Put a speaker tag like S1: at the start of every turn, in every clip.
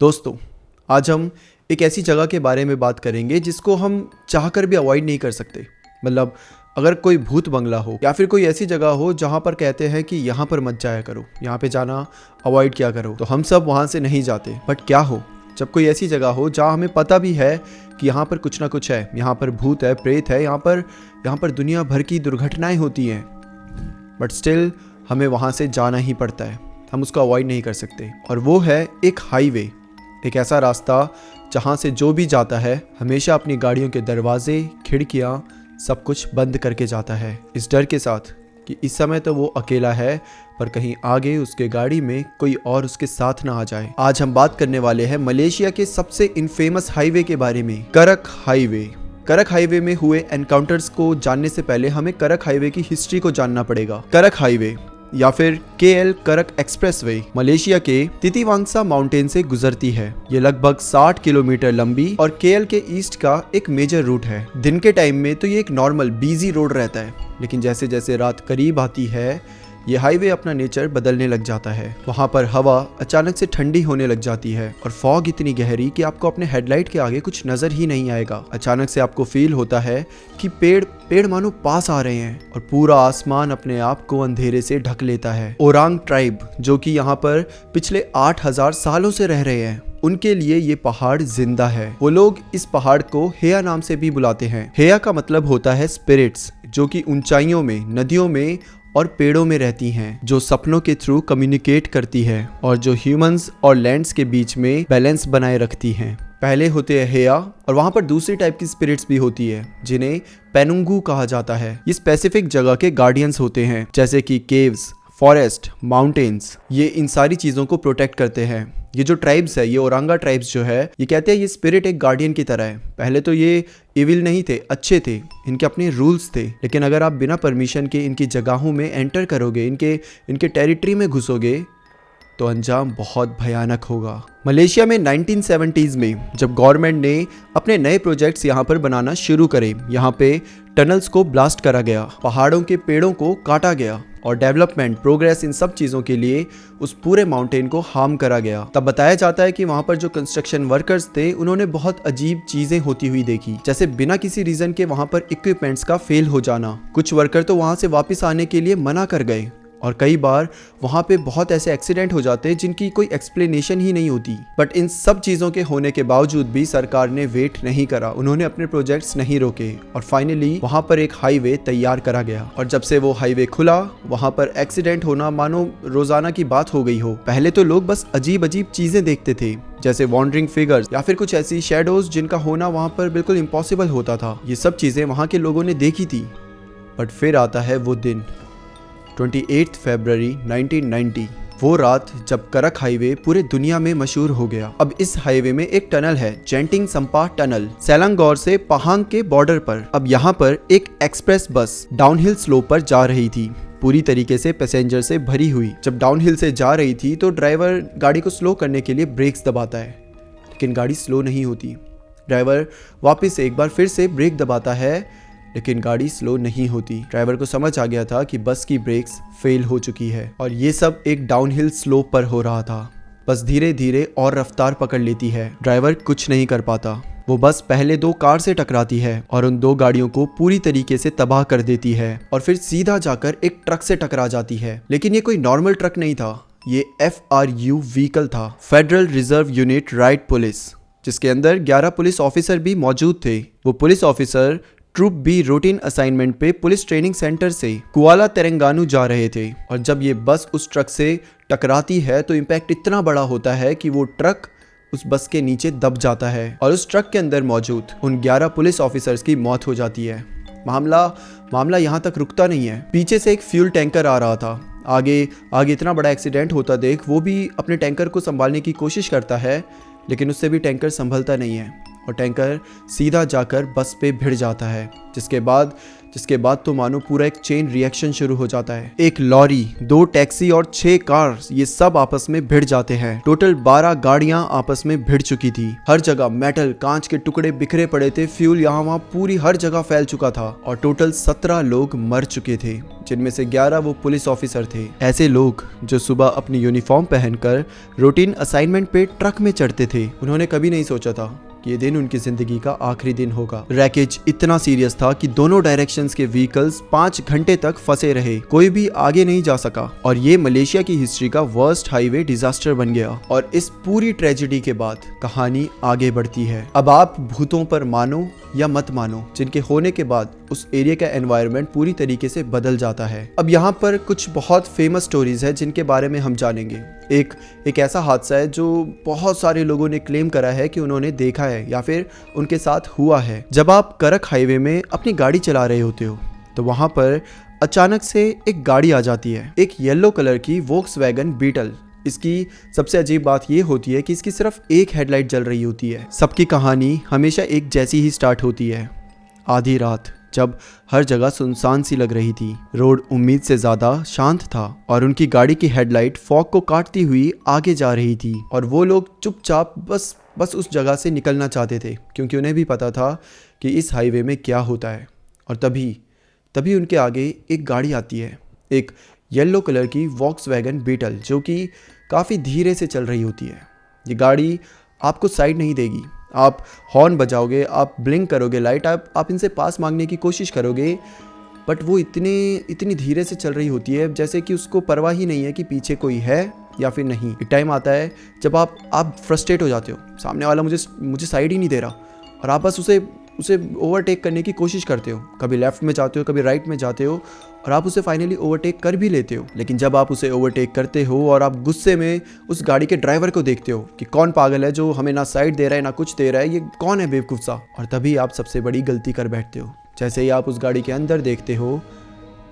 S1: दोस्तों, आज हम एक ऐसी जगह के बारे में बात करेंगे जिसको हम चाहकर भी अवॉइड नहीं कर सकते। मतलब अगर कोई भूत बंगला हो या फिर कोई ऐसी जगह हो जहाँ पर कहते हैं कि यहाँ पर मत जाया करो, यहाँ पे जाना अवॉइड किया करो, तो हम सब वहाँ से नहीं जाते। बट क्या हो जब कोई ऐसी जगह हो जहाँ हमें पता भी है कि यहाँ पर कुछ ना कुछ है, यहाँ पर भूत है, प्रेत है, यहाँ पर दुनिया भर की दुर्घटनाएं होती हैं, बट स्टिल हमें वहाँ से जाना ही पड़ता है। हम उसको अवॉइड नहीं कर सकते। और वो है एक हाईवे, एक ऐसा रास्ता जहाँ से जो भी जाता है हमेशा अपनी गाड़ियों के दरवाजे, खिड़कियाँ सब कुछ बंद करके जाता है, इस डर के साथ कि इस समय तो वो अकेला है पर कहीं आगे उसके गाड़ी में कोई और उसके साथ ना आ जाए। आज हम बात करने वाले हैं मलेशिया के सबसे इनफेमस हाईवे के बारे में, करक हाईवे। करक हाईवे में हुए एनकाउंटर्स को जानने से पहले हमें करक हाईवे की हिस्ट्री को जानना पड़ेगा। करक हाईवे या फिर KL करक एक्सप्रेसवे मलेशिया के तितिवांगसा माउंटेन से गुजरती है। ये लगभग 60 किलोमीटर लंबी और KL के ईस्ट का एक मेजर रूट है। दिन के टाइम में तो ये एक नॉर्मल बिजी रोड रहता है, लेकिन जैसे जैसे रात करीब आती है ये हाईवे अपना नेचर बदलने लग जाता है। वहाँ पर हवा अचानक से ठंडी होने लग जाती है और फॉग इतनी गहरी कि आपको अपने हेडलाइट के आगे कुछ नजर ही नहीं आएगा। अचानक से आपको फील होता है कि पेड़ मानो पास आ रहे हैं और पूरा आसमान अपने आप को अंधेरे से ढक लेता है। ओरांग ट्राइब जो कि यहाँ पर पिछले 8000 सालों से रह रहे हैं, उनके लिए ये पहाड़ जिंदा है। वो लोग इस पहाड़ को हेया नाम से भी बुलाते हैं। हेया का मतलब होता है स्पिरिट्स, जो कि ऊंचाइयों में, नदियों में और पेड़ों में रहती हैं, जो सपनों के थ्रू कम्युनिकेट करती है और जो ह्यूमंस और लैंड्स के बीच में बैलेंस बनाए रखती हैं। पहले होते हैं हेया और वहाँ पर दूसरी टाइप की स्पिरिट्स भी होती है जिन्हें पेनुंगू कहा जाता है। ये स्पेसिफिक जगह के गार्डियंस होते हैं, जैसे कि केव्स, फॉरेस्ट, माउंटेन्स। ये इन सारी चीज़ों को प्रोटेक्ट करते हैं। ये जो ट्राइब्स है, ये ओरांगा ट्राइब्स जो है, ये कहते हैं ये स्पिरिट एक गार्डियन की तरह है। पहले तो ये इविल नहीं थे, अच्छे थे, इनके अपने रूल्स थे, लेकिन अगर आप बिना परमिशन के इनकी जगहों में एंटर करोगे, इनके टेरिटरी में घुसोगे, तो अंजाम बहुत भयानक होगा। मलेशिया में 1970s में जब गवर्नमेंट ने अपने नए प्रोजेक्ट्स यहाँ पर बनाना शुरू करे, यहाँ पे टनल्स को ब्लास्ट करा गया, पहाड़ों के पेड़ों को काटा गया और डेवलपमेंट, प्रोग्रेस, इन सब चीज़ों के लिए उस पूरे माउंटेन को हार्म करा गया। तब बताया जाता है कि वहाँ पर जो कंस्ट्रक्शन वर्कर्स थे उन्होंने बहुत अजीब चीज़ें होती हुई देखी, जैसे बिना किसी रीज़न के वहाँ पर इक्विपमेंट्स का फेल हो जाना। कुछ वर्कर तो वहाँ से वापस आने के लिए मना कर गए और कई बार वहाँ पे बहुत ऐसे एक्सीडेंट हो जाते हैं जिनकी कोई एक्सप्लेनेशन ही नहीं होती। बट इन सब चीज़ों के होने के बावजूद भी सरकार ने वेट नहीं करा, उन्होंने अपने प्रोजेक्ट्स नहीं रोके और फाइनली वहाँ पर एक हाईवे तैयार करा गया। और जब से वो हाईवे खुला, वहाँ पर एक्सीडेंट होना मानो रोजाना की बात हो गई हो। पहले तो लोग बस अजीब अजीब चीज़ें देखते थे, जैसे वॉन्डरिंग फिगर्स या फिर कुछ ऐसी शेडोज जिनका होना वहाँ पर बिल्कुल इम्पॉसिबल होता था। ये सब चीज़ें वहाँ के लोगों ने देखी थी। बट फिर आता है वो दिन, 28 फरवरी 1990, वो रात जब करक हाईवे पूरे दुनिया में मशहूर हो गया। अब इस हाईवे में एक टनल है, जेंटिंग संपा टनल, सेलांगौर से पहांग के बॉर्डर पर। अब यहाँ पर एक एक्सप्रेस बस डाउनहिल स्लोप पर जा रही थी, पूरी तरीके से पैसेंजर से भरी हुई। जब डाउनहिल से जा रही थी तो ड्राइवर गाड़ी को स्लो करने के लिए ब्रेक्स दबाता है, लेकिन गाड़ी स्लो नहीं होती। ड्राइवर वापस से एक बार फिर से ब्रेक दबाता है, लेकिन गाड़ी स्लो नहीं होती। ड्राइवर को समझ आ गया था कि बस की ब्रेक्स फेल हो चुकी है और ये सब एक डाउनहिल स्लोप पर हो रहा था। बस धीरे धीरे और रफ्तार पकड़ लेती है, ड्राइवर कुछ नहीं कर पाता। वो बस पहले 2 कार से टकराती है और उन 2 गाड़ियों को पूरी तरीके से तबाह कर देती है और फिर सीधा जाकर एक ट्रक से टकरा जाती है। लेकिन ये कोई नॉर्मल ट्रक नहीं था, ये FRU व्हीकल था, federal reserve unit right police, जिसके अंदर 11 पुलिस ऑफिसर भी मौजूद थे। वो police officer troop B routine assignment पे पुलिस ट्रेनिंग सेंटर से कुआला तेरेंगानू जा रहे थे और जब ये बस उस ट्रक से टकराती है तो इम्पैक्ट इतना बड़ा होता है कि वो ट्रक उस बस के नीचे दब जाता है और उस ट्रक के अंदर मौजूद उन 11 पुलिस ऑफिसर्स की मौत हो जाती है। मामला यहाँ तक रुकता नहीं है। पीछे से एक फ्यूल टैंकर आ रहा था, आगे इतना बड़ा एक्सीडेंट होता देख वो भी अपने टैंकर को संभालने की कोशिश करता है, लेकिन उससे भी टैंकर संभलता नहीं है और टैंकर सीधा जाकर बस पे भिड़ जाता है, जिसके बाद तो मानो पूरा एक चेन रिएक्शन शुरू हो जाता है। एक लॉरी, 2 टैक्सी और 6 कार, ये सब आपस में भिड़ जाते हैं। टोटल 12 गाड़ियां आपस में भिड़ चुकी थी। हर जगह मेटल, कांच के टुकड़े बिखरे पड़े थे। फ्यूल यहाँ वहाँ पूरी हर जगह फैल चुका था और टोटल 17 लोग मर चुके थे, जिनमें से 11 वो पुलिस ऑफिसर थे। ऐसे लोग जो सुबह अपनी यूनिफॉर्म पहनकर रूटीन असाइनमेंट पे ट्रक में चढ़ते थे, उन्होंने कभी नहीं सोचा था कि ये दिन उनकी जिंदगी का आखिरी दिन होगा। रैकेज इतना सीरियस था कि दोनों डायरेक्शंस के व्हीकल्स 5 घंटे तक फंसे रहे, कोई भी आगे नहीं जा सका और ये मलेशिया की हिस्ट्री का वर्स्ट हाईवे डिजास्टर बन गया। और इस पूरी ट्रेजेडी के बाद कहानी आगे बढ़ती है। अब आप भूतों पर मानो या मत मानो, जिनके होने के बाद उस एरिया का एनवायरनमेंट पूरी तरीके से बदल जाता है। अब यहाँ पर कुछ बहुत फेमस स्टोरीज है जिनके बारे में हम जानेंगे। एक ऐसा हादसा है जो बहुत सारे लोगों ने क्लेम करा है कि उन्होंने देखा है या फिर उनके साथ हुआ है। जब आप करक हाईवे में अपनी गाड़ी चला रहे होते हो तो वहाँ पर अचानक से एक गाड़ी आ जाती है, एक येलो कलर की वोक्सवैगन बीटल। इसकी सबसे अजीब बात ये होती है कि इसकी सिर्फ एक हेडलाइट जल रही होती है। सबकी कहानी हमेशा एक जैसी ही स्टार्ट होती है। आधी रात, जब हर जगह सुनसान सी लग रही थी, रोड उम्मीद से ज्यादा शांत था और उनकी गाड़ी की हेडलाइट फॉग को काटती हुई आगे जा रही थी और वो लोग चुपचाप बस उस जगह से निकलना चाहते थे, क्योंकि उन्हें भी पता था कि इस हाईवे में क्या होता है। और तभी उनके आगे एक गाड़ी आती है, एक येलो कलर की वॉक्सवैगन बीटल, जो कि काफ़ी धीरे से चल रही होती है। ये गाड़ी आपको साइड नहीं देगी। आप हॉर्न बजाओगे, आप ब्लिंक करोगे लाइट, आप इनसे पास मांगने की कोशिश करोगे, बट वो इतनी धीरे से चल रही होती है जैसे कि उसको परवाह ही नहीं है कि पीछे कोई है या फिर नहीं। एक टाइम आता है जब आप फ्रस्ट्रेट हो जाते हो, सामने वाला मुझे साइड ही नहीं दे रहा और आप बस उसे ओवरटेक करने की कोशिश करते हो। कभी लेफ्ट में जाते हो, कभी राइट में जाते हो और आप उसे फाइनली ओवरटेक कर भी लेते हो। लेकिन जब आप उसे ओवरटेक करते हो और आप गुस्से में उस गाड़ी के ड्राइवर को देखते हो कि कौन पागल है जो हमें ना साइड दे रहा है ना कुछ दे रहा है, ये कौन है बेवकूफ़ सा, और तभी आप सबसे बड़ी गलती कर बैठते हो। जैसे ही आप उस गाड़ी के अंदर देखते हो,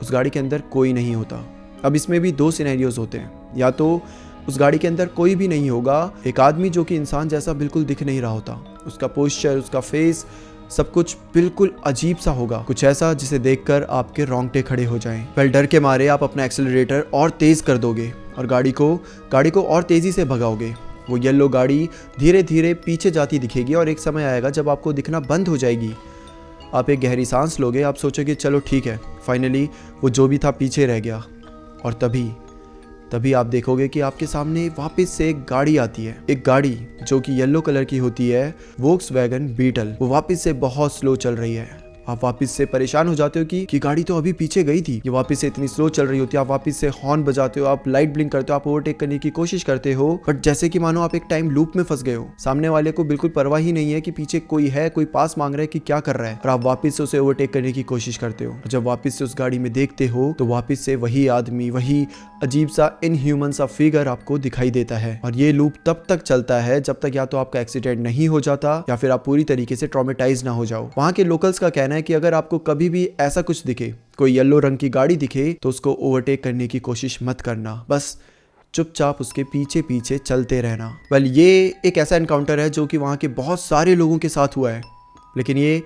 S1: उस गाड़ी के अंदर कोई नहीं होता। अब इसमें भी 2 सिनेरियोज होते हैं, या तो उस गाड़ी के अंदर कोई भी नहीं होगा, एक आदमी जो कि इंसान जैसा बिल्कुल दिख नहीं रहा होता, उसका पोस्चर, उसका फेस, सब कुछ बिल्कुल अजीब सा होगा, कुछ ऐसा जिसे देखकर आपके रोंगटे खड़े हो जाएं। वेल, डर के मारे आप अपना एक्सेलरेटर और तेज कर दोगे और गाड़ी को और तेजी से भगाओगे। वो येलो गाड़ी धीरे धीरे पीछे जाती दिखेगी और एक समय आएगा जब आपको दिखना बंद हो जाएगी। आप एक गहरी सांस लोगे, आप सोचोगे चलो ठीक है, फाइनली वो जो भी था पीछे रह गया। और तभी आप देखोगे कि आपके सामने वापस से एक गाड़ी आती है, एक गाड़ी जो कि येलो कलर की होती है, वोक्सवैगन बीटल। वो वापस से बहुत स्लो चल रही है। आप वापस से परेशान हो जाते हो कि गाड़ी तो अभी पीछे गई थी, ये वापस से इतनी स्लो चल रही होती है। आप वापस से हॉर्न बजाते हो, आप लाइट ब्लिंक करते हो, आप ओवरटेक करने की कोशिश करते हो, बट जैसे कि मानो आप एक टाइम लूप में फंस गए हो। सामने वाले को बिल्कुल परवाह ही नहीं है कि पीछे कोई है, कोई पास मांग रहा है कि क्या कर रहा है, और आप वापस से उसे ओवरटेक करने की कोशिश करते हो। जब वापस से उस गाड़ी में देखते हो तो वापस से वही आदमी, वही अजीब सा इनह्यूमन सा फिगर आपको दिखाई देता है। और ये लूप तब तक चलता है जब तक या तो आपका एक्सीडेंट नहीं हो जाता या फिर आप पूरी तरीके से ट्रॉमेटाइज ना हो जाओ। वहाँ के लोकल्स का कहना है कि अगर आपको कभी भी ऐसा कुछ दिखे, कोई येलो रंग की गाड़ी दिखे, तो उसको ओवरटेक करने की कोशिश मत करना, बस चुपचाप उसके पीछे पीछे चलते रहना। वेल, ये एक ऐसा एनकाउंटर है जो कि वहाँ के बहुत सारे लोगों के साथ हुआ है, लेकिन ये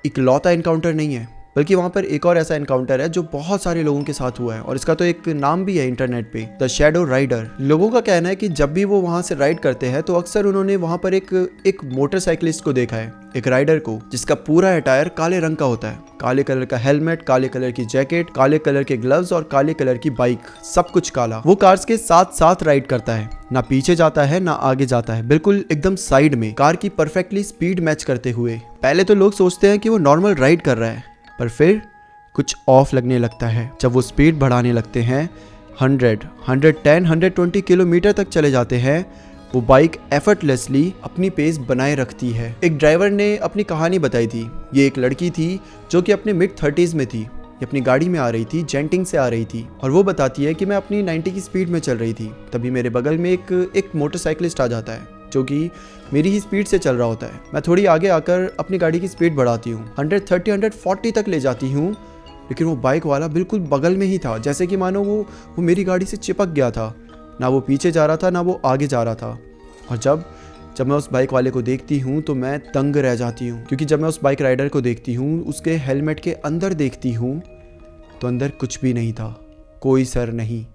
S1: इकलौता एनकाउंटर नहीं है, बल्कि वहाँ पर एक और ऐसा एनकाउंटर है जो बहुत सारे लोगों के साथ हुआ है और इसका तो एक नाम भी है इंटरनेट पे, द शैडो राइडर। लोगों का कहना है कि जब भी वो वहाँ से राइड करते हैं तो अक्सर उन्होंने वहाँ पर एक मोटरसाइकिलिस्ट को देखा है, एक राइडर को, जिसका पूरा अटायर काले रंग का होता है, काले कलर का हेलमेट, काले कलर की जैकेट, काले कलर के ग्लव्स और काले कलर की बाइक, सब कुछ काला। वो कार्स के साथ साथ राइड करता है, ना पीछे जाता है ना आगे जाता है, बिल्कुल एकदम साइड में, कार की परफेक्टली स्पीड मैच करते हुए। पहले तो लोग सोचते हैं कि वो नॉर्मल राइड कर रहा है, पर फिर कुछ ऑफ लगने लगता है जब वो स्पीड बढ़ाने लगते हैं। 100, 110, 120 किलोमीटर तक चले जाते हैं। वो बाइक एफर्टलेसली अपनी पेस बनाए रखती है। एक ड्राइवर ने अपनी कहानी बताई थी। ये एक लड़की थी जो कि अपने मिड 30s में थी। ये अपनी गाड़ी में आ रही थी, जेंटिंग से आ रही थी, और वो बताती है कि मैं अपनी 90 की स्पीड में चल रही थी, तभी मेरे बगल में एक मोटरसाइकिलिस्ट आ जाता है जो कि मेरी ही स्पीड से चल रहा होता है। मैं थोड़ी आगे आकर अपनी गाड़ी की स्पीड बढ़ाती हूँ, 130, 140 तक ले जाती हूँ, लेकिन वो बाइक वाला बिल्कुल बगल में ही था, जैसे कि मानो वो मेरी गाड़ी से चिपक गया था। ना वो पीछे जा रहा था ना वो आगे जा रहा था। और जब जब मैं उस बाइक वाले को देखती हूँ तो मैं दंग रह जाती हूँ, क्योंकि जब मैं उस बाइक राइडर को देखती हूँ, उसके हेलमेट के अंदर देखती हूँ तो अंदर कुछ भी नहीं था, कोई सर नहीं।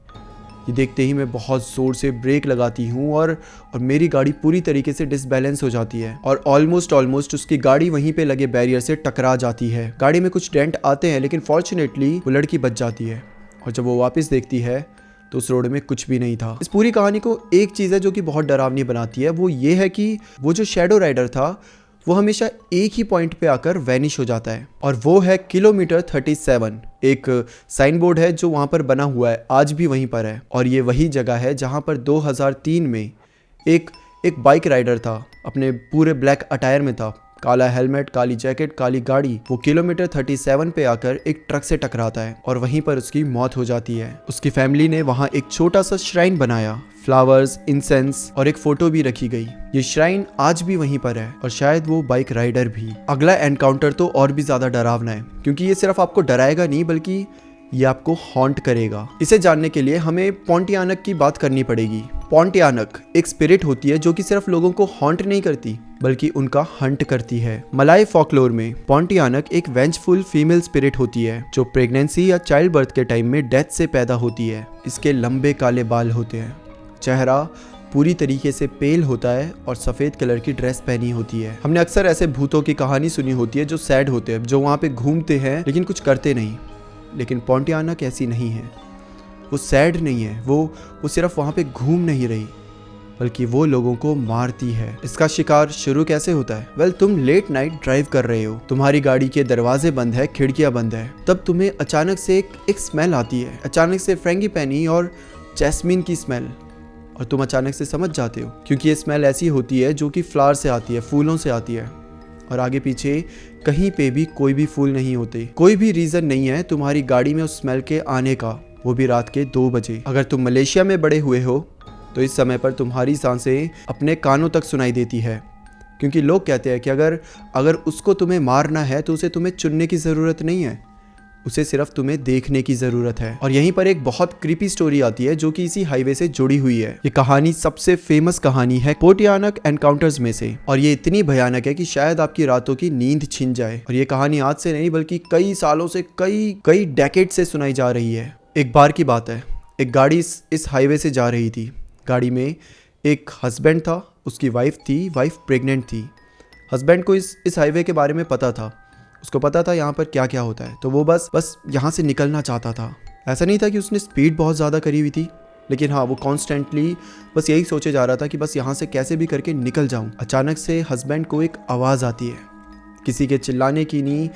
S1: ये देखते ही मैं बहुत ज़ोर से ब्रेक लगाती हूँ और मेरी गाड़ी पूरी तरीके से डिसबैलेंस हो जाती है और ऑलमोस्ट उसकी गाड़ी वहीं पे लगे बैरियर से टकरा जाती है। गाड़ी में कुछ डेंट आते हैं लेकिन फॉर्चुनेटली वो लड़की बच जाती है और जब वो वापस देखती है तो उस रोड में कुछ भी नहीं था। इस पूरी कहानी को एक चीज़ है जो कि बहुत डरावनी बनाती है, वो ये है कि वो जो शैडो राइडर था वो हमेशा एक ही पॉइंट पे आकर वैनिश हो जाता है और वो है किलोमीटर 37। एक साइन बोर्ड है जो वहाँ पर बना हुआ है, आज भी वहीं पर है और ये वही जगह है जहाँ पर 2003 में एक बाइक राइडर था, अपने पूरे ब्लैक अटायर में था, काला हेलमेट, काली जैकेट, काली गाड़ी। वो किलोमीटर 37 पे आकर एक ट्रक से टकराता है और वहीं पर उसकी मौत हो जाती है। उसकी फैमिली ने वहाँ एक छोटा सा श्राइन बनाया, फ्लावर्स, इंसेंस और एक फोटो भी रखी गई। ये श्राइन आज भी वहीं पर है और शायद वो बाइक राइडर भी। अगला एनकाउंटर तो और भी ज्यादा डरावना है, क्योंकि ये सिर्फ आपको डराएगा नहीं बल्कि ये आपको हॉन्ट करेगा। इसे जानने के लिए हमें पोंटियानक की बात करनी पड़ेगी। पोंटियानक एक स्पिरिट होती है जो कि सिर्फ लोगों को हॉन्ट नहीं करती बल्कि उनका हंट करती है। मलाय फॉकलोर में पोंटियानक एक वेंजफुल फीमेल स्पिरिट होती है जो प्रेगनेंसी या चाइल्ड बर्थ के टाइम में डेथ से पैदा होती है। इसके लंबे काले बाल होते हैं, चेहरा पूरी तरीके से पेल होता है और सफ़ेद कलर की ड्रेस पहनी होती है। हमने अक्सर ऐसे भूतों की कहानी सुनी होती है जो सैड होते हैं, जो वहाँ पे घूमते हैं लेकिन कुछ करते नहीं। लेकिन पोंटियानक ऐसी नहीं है, वो सैड नहीं है, वो सिर्फ वहाँ पे घूम नहीं रही बल्कि वो लोगों को मारती है। इसका शिकार शुरू कैसे होता है? वेल, तुम लेट नाइट ड्राइव कर रहे हो, तुम्हारी गाड़ी के दरवाजे बंद है, खिड़कियां बंद है, तब तुम्हें अचानक से एक स्मेल आती है, अचानक से फ्रेंगिपेनी और जैस्मीन की स्मेल, और तुम अचानक से समझ जाते हो क्योंकि ये स्मेल ऐसी होती है जो कि फ्लावर से आती है, फूलों से आती है और आगे पीछे कहीं पे भी कोई भी फूल नहीं होते। कोई भी रीजन नहीं है तुम्हारी गाड़ी में उस स्मेल के आने का, वो भी रात के 2 बजे। अगर तुम मलेशिया में बड़े हुए हो तो इस समय पर तुम्हारी सांसें अपने कानों तक सुनाई देती है, क्योंकि लोग कहते हैं कि अगर उसको तुम्हें मारना है तो उसे तुम्हें चुनने की ज़रूरत नहीं है, उसे सिर्फ तुम्हें देखने की ज़रूरत है। और यहीं पर एक बहुत क्रीपी स्टोरी आती है जो कि इसी हाईवे से जुड़ी हुई है। ये कहानी सबसे फेमस कहानी है पोंटियानक एनकाउंटर्स में से और ये इतनी भयानक है कि शायद आपकी रातों की नींद छिन जाए। और ये कहानी आज से नहीं बल्कि कई सालों से, कई डेकेड से सुनाई जा रही है। एक बार की बात है, एक गाड़ी इस हाईवे से जा रही थी। गाड़ी में एक हस्बैंड था, उसकी वाइफ थी, वाइफ प्रेग्नेंट थी। हस्बैंड को इस हाईवे के बारे में पता था, उसको पता था यहाँ पर क्या क्या होता है, तो वो बस यहाँ से निकलना चाहता था। ऐसा नहीं था कि उसने स्पीड बहुत ज़्यादा करी हुई थी, लेकिन हाँ, वो कॉन्स्टेंटली बस यही सोचे जा रहा था कि बस यहाँ से कैसे भी करके निकल जाऊँ। अचानक से हस्बैंड को एक आवाज़ आती है, किसी के चिल्लाने की नहीं,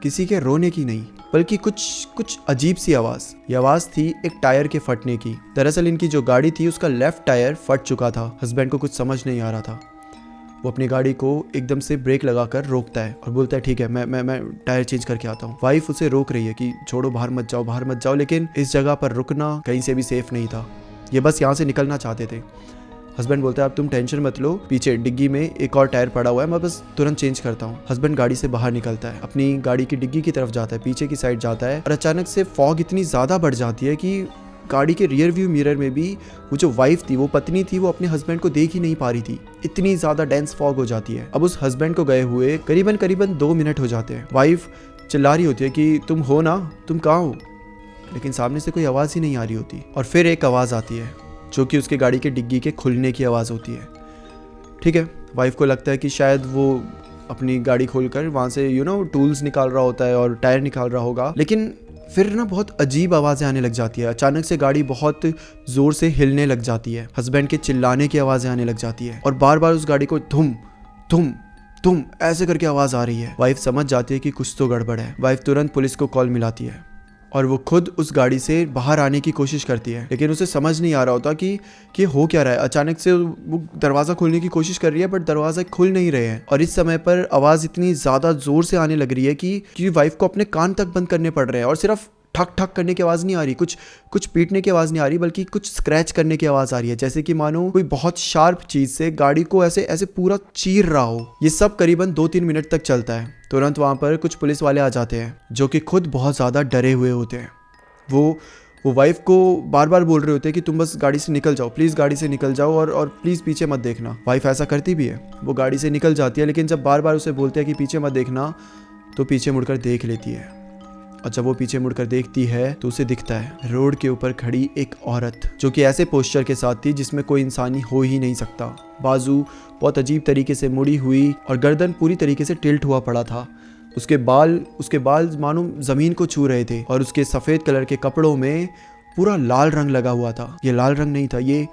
S1: किसी के रोने की नहीं, बल्कि कुछ अजीब सी आवाज़। ये आवाज़ थी एक टायर के फटने की। दरअसल इनकी जो गाड़ी थी उसका लेफ्ट टायर फट चुका था। हस्बैंड को कुछ समझ नहीं आ रहा था। वो अपनी गाड़ी को एकदम से ब्रेक लगाकर रोकता है और बोलता है ठीक है, मैं टायर चेंज करके आता हूँ। वाइफ उसे रोक रही है कि छोड़ो, बाहर मत जाओ, लेकिन इस जगह पर रुकना कहीं से भी सेफ नहीं था। ये बस यहाँ से निकलना चाहते थे। हस्बैंड बोलता है अब तुम टेंशन मत लो, पीछे डिग्गी में एक और टायर पड़ा हुआ है, मैं बस तुरंत चेंज करता हूँ। हस्बैंड गाड़ी से बाहर निकलता है, अपनी गाड़ी की डिग्गी की तरफ जाता है, पीछे की साइड जाता है और अचानक से फॉग इतनी ज़्यादा बढ़ जाती है कि गाड़ी के रियर व्यू मिरर में भी वो जो वाइफ थी, वो पत्नी थी, वो अपने हस्बैंड को देख ही नहीं पा रही थी। इतनी ज़्यादा डेंस फॉग हो जाती है। अब उस हस्बैंड को गए हुए करीबन 2 मिनट हो जाते हैं। वाइफ चिल्ला रही होती है कि तुम हो ना, तुम कहाँ हो, लेकिन सामने से कोई आवाज़ ही नहीं आ रही होती। और फिर एक आवाज़ आती है जो कि उसके गाड़ी के डिग्गी के खुलने की आवाज़ होती है। ठीक है, वाइफ को लगता है कि शायद वो अपनी गाड़ी खोलकर वहाँ से टूल्स निकाल रहा होता है और टायर निकाल रहा होगा, लेकिन फिर ना बहुत अजीब आवाज़ें आने लग जाती है। अचानक से गाड़ी बहुत ज़ोर से हिलने लग जाती है, हस्बैंड के चिल्लाने की आवाज़ें आने लग जाती है और बार बार उस गाड़ी को धुम धुम धुम ऐसे करके आवाज़ आ रही है। वाइफ समझ जाती है कि कुछ तो गड़बड़ है। वाइफ तुरंत पुलिस को कॉल मिलाती है और वो खुद उस गाड़ी से बाहर आने की कोशिश करती है, लेकिन उसे समझ नहीं आ रहा होता कि हो क्या रहा है। अचानक से वो दरवाज़ा खोलने की कोशिश कर रही है बट दरवाज़ा खुल नहीं रहे हैं और इस समय पर आवाज़ इतनी ज़्यादा ज़ोर से आने लग रही है कि वाइफ को अपने कान तक बंद करने पड़ रहे हैं और सिर्फ ठक ठक करने की आवाज़ नहीं आ रही, कुछ पीटने की आवाज़ नहीं आ रही, बल्कि कुछ स्क्रैच करने की आवाज़ आ रही है, जैसे कि मानो कोई बहुत शार्प चीज़ से गाड़ी को ऐसे पूरा चीर रहा हो। ये सब करीबन 2-3 मिनट तक चलता है। तुरंत वहाँ पर कुछ पुलिस वाले आ जाते हैं जो कि खुद बहुत ज़्यादा डरे हुए होते हैं। वो वाइफ को बार बार बोल रहे होते हैं कि तुम बस गाड़ी से निकल जाओ, प्लीज़ गाड़ी से निकल जाओ और प्लीज़ पीछे मत देखना। वाइफ ऐसा करती भी है, वो गाड़ी से निकल जाती है, लेकिन जब बार बार उसे बोलते हैं कि पीछे मत देखना तो पीछे मुड़कर देख लेती है। और जब वो पीछे मुड़कर देखती है तो उसे दिखता है रोड के ऊपर खड़ी एक औरत, जो कि ऐसे पोस्चर के साथ थी जिसमें कोई इंसानी हो ही नहीं सकता। बाजू बहुत अजीब तरीके से मुड़ी हुई और गर्दन पूरी तरीके से टिल्ट हुआ पड़ा था। उसके बाल मानो ज़मीन को छू रहे थे और उसके सफ़ेद कलर के कपड़ों में पूरा लाल रंग लगा हुआ था। ये लाल रंग नहीं था, ये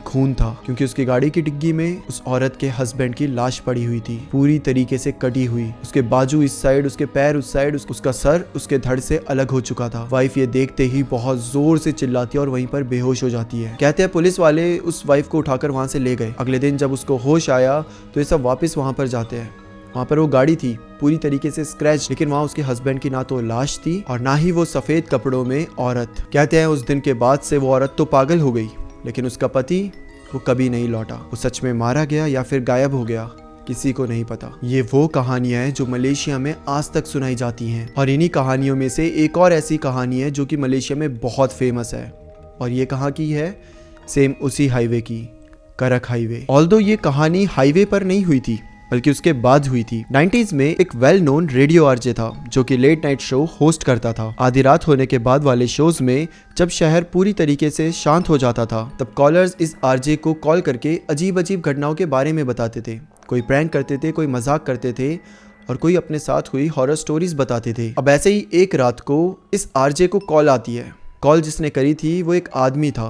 S1: खून था, क्योंकि उसकी गाड़ी की डिग्गी में उस औरत के हस्बैंड की लाश पड़ी हुई थी, पूरी तरीके से कटी हुई। उसके बाजू इस साइड, उसके पैर उस साइड, उसका सर उसके धड़ से अलग हो चुका था। वाइफ ये देखते ही बहुत जोर से चिल्लाती है और वहीं पर बेहोश हो जाती है। कहते हैं पुलिस वाले उस वाइफ को उठाकर वहां से ले गए। अगले दिन जब उसको होश आया तो ये सब वापस वहां पर जाते हैं। वहाँ पर वो गाड़ी थी पूरी तरीके से स्क्रैच, लेकिन वहाँ उसके हस्बैंड की ना तो लाश थी और ना ही वो सफ़ेद कपड़ों में औरत। कहते हैं उस दिन के बाद से वो औरत तो पागल हो गई, लेकिन उसका पति वो कभी नहीं लौटा। वो सच में मारा गया या फिर गायब हो गया, किसी को नहीं पता। ये वो कहानियां हैं जो मलेशिया में आज तक सुनाई जाती हैं, और इन्हीं कहानियों में से एक और ऐसी कहानी है जो कि मलेशिया में बहुत फेमस है। और ये कहाँ की है? सेम उसी हाईवे की, करक हाईवे। ऑल्दो ये कहानी हाईवे पर नहीं हुई थी, बल्कि उसके बाद हुई थी। 90s में एक वेल नोन रेडियो आरजे था जो कि लेट नाइट शो होस्ट करता था। आधी रात होने के बाद वाले शोज में जब शहर पूरी तरीके से शांत हो जाता था, तब कॉलर्स इस आरजे को कॉल करके अजीब अजीब घटनाओं के बारे में बताते थे। कोई प्रैंक करते थे, कोई मजाक करते थे और कोई अपने साथ हुई हॉरर स्टोरीज बताते थे। अब ऐसे ही एक रात को इस आरजे को कॉल आती है। कॉल जिसने करी थी वो एक आदमी था,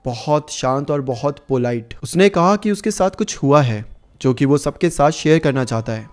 S1: बहुत शांत और बहुत पोलाइट। उसने कहा कि उसके साथ कुछ हुआ है जो कि वो सबके साथ शेयर करना चाहता है।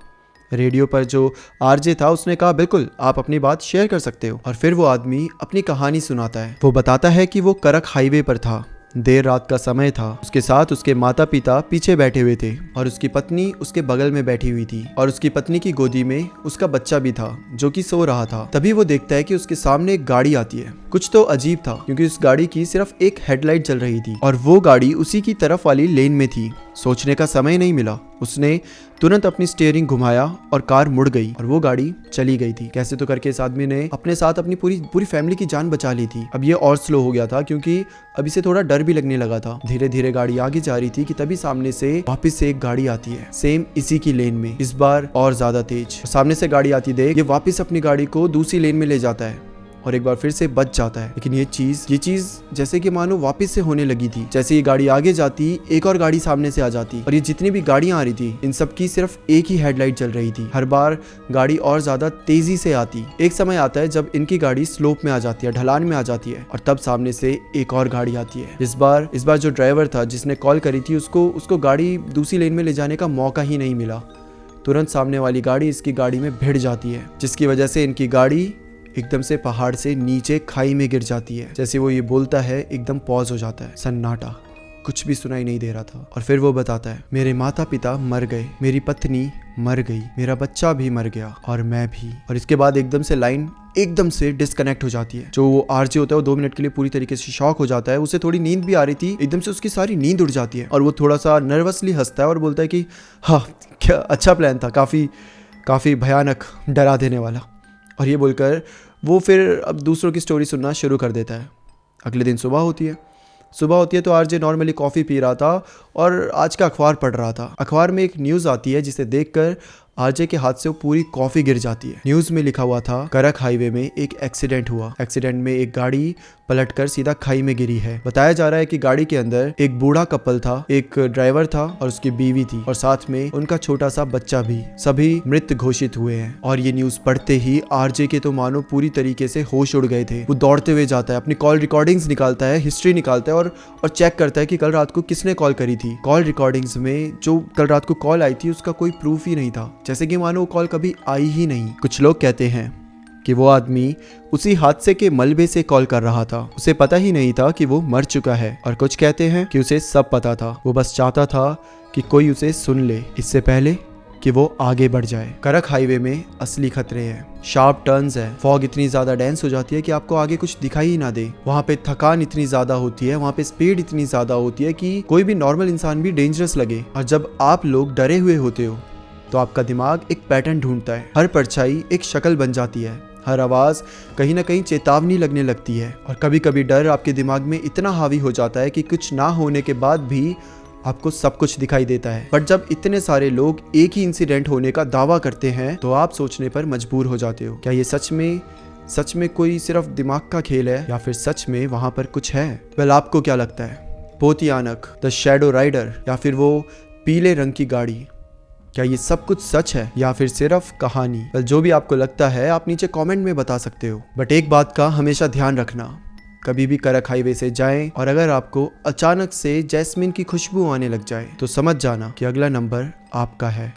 S1: रेडियो पर जो आरजे था उसने कहा बिल्कुल, आप अपनी बात शेयर कर सकते हो। और फिर वो आदमी अपनी कहानी सुनाता है। वो बताता है कि वो करक हाईवे पर था, देर रात का समय था। उसके साथ उसके माता पिता पीछे बैठे हुए थे और उसकी पत्नी उसके बगल में बैठी हुई थी, और उसकी पत्नी की गोदी में उसका बच्चा भी था जो कि सो रहा था। तभी वो देखता है कि उसके सामने एक गाड़ी आती है। कुछ तो अजीब था, क्योंकि उस गाड़ी की सिर्फ एक हेडलाइट जल रही थी और वो गाड़ी उसी की तरफ वाली लेन में थी। सोचने का समय नहीं मिला, उसने तुरंत अपनी स्टीयरिंग घुमाया और कार मुड़ गई और वो गाड़ी चली गई थी। कैसे तो करके इस आदमी ने अपने साथ अपनी पूरी फैमिली की जान बचा ली थी। अब ये और स्लो हो गया था, क्योंकि अब इसे थोड़ा डर भी लगने लगा था। धीरे धीरे गाड़ी आगे जा रही थी कि तभी सामने से वापस से एक गाड़ी आती है, सेम इसी की लेन में, इस बार और ज्यादा तेज। सामने से गाड़ी आती देख ये वापस अपनी गाड़ी को दूसरी लेन में ले जाता है और एक बार फिर से बच जाता है। लेकिन ये चीज जैसे कि मानो वापस से होने लगी थी। जैसे ये गाड़ी आगे जाती, एक और गाड़ी सामने से आ जाती और ये जितनी भी गाड़ियां आ रही थी इन सब की सिर्फ एक ही हेडलाइट जल रही थी। हर बार गाड़ी और ज्यादा तेजी से आती। एक समय आता है जब इनकी गाड़ी स्लोप में आ जाती है, ढलान में आ जाती है, और तब सामने से एक और गाड़ी आती है। इस बार जो ड्राइवर था जिसने कॉल करी थी उसको गाड़ी दूसरी लेन में ले जाने का मौका ही नहीं मिला। तुरंत सामने वाली गाड़ी इसकी गाड़ी में भिड़ जाती है, जिसकी वजह से इनकी गाड़ी एकदम से पहाड़ से नीचे खाई में गिर जाती है। जैसे वो ये बोलता है एकदम पॉज हो जाता है, सन्नाटा, कुछ भी सुनाई नहीं दे रहा था। और फिर वो बताता है मेरे माता पिता मर गए, मेरी पत्नी मर गई, मेरा बच्चा भी मर गया और मैं भी। और इसके बाद एकदम से लाइन एकदम से डिस्कनेक्ट हो जाती है। जो वो आरजे होता है वो 2 मिनट के लिए पूरी तरीके से शॉक हो जाता है। उसे थोड़ी नींद भी आ रही थी, एकदम से उसकी सारी नींद उड़ जाती है और वो थोड़ा सा नर्वसली हंसता है और बोलता है कि हाँ क्या अच्छा प्लान था, काफ़ी भयानक, डरा देने वाला। और ये बोलकर वो फिर अब दूसरों की स्टोरी सुनना शुरू कर देता है। अगले दिन सुबह होती है तो आरजे नॉर्मली कॉफ़ी पी रहा था और आज का अखबार पढ़ रहा था। अखबार में एक न्यूज़ आती है जिसे देखकर आरजे के हाथ से वो पूरी कॉफी गिर जाती है। न्यूज़ में लिखा हुआ था करक हाईवे में एक एक्सीडेंट हुआ। एक्सीडेंट में एक गाड़ी पलटकर सीधा खाई में गिरी है। बताया जा रहा है कि गाड़ी के अंदर एक बूढ़ा कपल था, एक ड्राइवर था और उसकी बीवी थी और साथ में उनका छोटा सा बच्चा भी। सभी मृत घोषित हुए हैं। और ये न्यूज़ पढ़ते ही आरजे के तो मानो पूरी तरीके से होश उड़ गए थे। वो दौड़ते हुए जाता है, अपनी कॉल रिकॉर्डिंग्स निकालता है, हिस्ट्री निकालता है और चेक करता है कि कल रात को किसने कॉल करी थी। कॉल रिकॉर्डिंग्स में जो कल रात को कॉल आई थी उसका कोई प्रूफ ही नहीं था, जैसे कि मानो वो कॉल कभी आई ही नहीं। कुछ लोग कहते हैं कि वो आदमी उसी हादसे के मलबे से कॉल कर रहा था, उसे पता ही नहीं था कि वो मर चुका है। और कुछ कहते हैं कि उसे सब पता था, वो बस चाहता था कि कोई उसे सुन ले इससे पहले कि वो आगे बढ़ जाए। करक हाईवे में असली खतरे हैं, शार्प टर्न्स है, फॉग इतनी ज्यादा डेंस हो जाती है कि आपको आगे कुछ दिखाई ही ना दे। वहाँ पे थकान इतनी ज्यादा होती है, वहाँ पे स्पीड इतनी ज्यादा होती है कि कोई भी नॉर्मल इंसान भी डेंजरस लगे। और जब आप लोग डरे हुए होते हो तो आपका दिमाग एक पैटर्न ढूंढता है, हर परछाई एक शक्ल बन जाती है, हर आवाज़ कहीं ना कहीं चेतावनी लगने लगती है, और कभी कभी डर आपके दिमाग में इतना हावी हो जाता है कि कुछ ना होने के बाद भी आपको सब कुछ दिखाई देता है। बट जब इतने सारे लोग एक ही इंसिडेंट होने का दावा करते हैं तो आप सोचने पर मजबूर हो जाते हो, क्या ये सच में कोई सिर्फ दिमाग का खेल है, या फिर सच में वहां पर कुछ है? वेल, आपको क्या लगता है? पोतियानक, द शैडो राइडर, या फिर वो पीले रंग की गाड़ी, क्या ये सब कुछ सच है या फिर सिर्फ कहानी? वेल, जो भी आपको लगता है आप नीचे कमेंट में बता सकते हो। बट एक बात का हमेशा ध्यान रखना, कभी भी करक हाईवे से जाएं और अगर आपको अचानक से जैस्मिन की खुशबू आने लग जाए तो समझ जाना कि अगला नंबर आपका है।